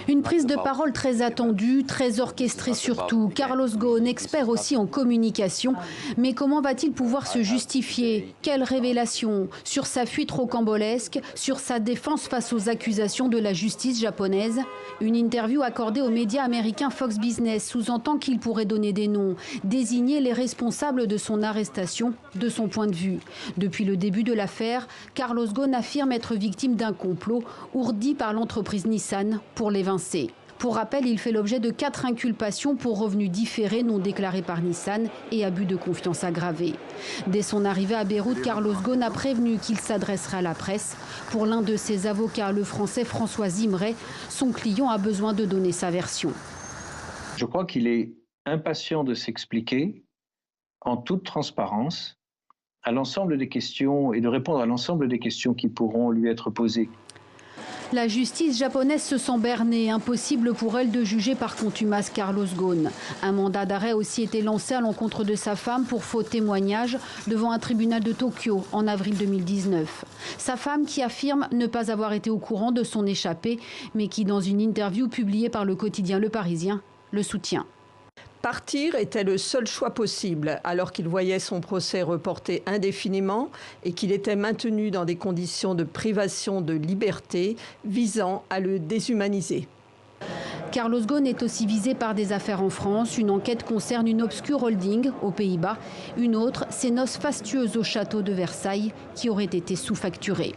Une prise de parole très attendue, très orchestrée surtout. Carlos Ghosn, expert aussi en communication. Mais comment va-t-il pouvoir se justifier? Quelle révélation sur sa fuite rocambolesque, sur sa défense face aux accusations de la justice japonaise? Une interview accordée aux médias américains Fox Business sous-entend qu'il pourrait donner des noms, désigner les responsables de son arrestation, de son point de vue. Depuis le début de l'affaire, Carlos Ghosn affirme être victime d'un complot ourdi par l'entreprise Nissan pour l'évincer. Pour rappel, il fait l'objet de 4 inculpations pour revenus différés non déclarés par Nissan et abus de confiance aggravé. Dès son arrivée à Beyrouth, Carlos Ghosn a prévenu qu'il s'adresserait à la presse. Pour l'un de ses avocats, le français François Zimret, son client a besoin de donner sa version. Je crois qu'il est impatient de s'expliquer en toute transparence à l'ensemble des questions et de répondre à l'ensemble des questions qui pourront lui être posées. La justice japonaise se sent bernée. Impossible pour elle de juger par contumace Carlos Ghosn. Un mandat d'arrêt a aussi été lancé à l'encontre de sa femme pour faux témoignage devant un tribunal de Tokyo en avril 2019. Sa femme qui affirme ne pas avoir été au courant de son échappée, mais qui, dans une interview publiée par le quotidien Le Parisien, le soutient. Partir était le seul choix possible, alors qu'il voyait son procès reporté indéfiniment et qu'il était maintenu dans des conditions de privation de liberté visant à le déshumaniser. Carlos Ghosn est aussi visé par des affaires en France. Une enquête concerne une obscure holding aux Pays-Bas. Une autre, ses noces fastueuses au château de Versailles qui auraient été sous-facturées.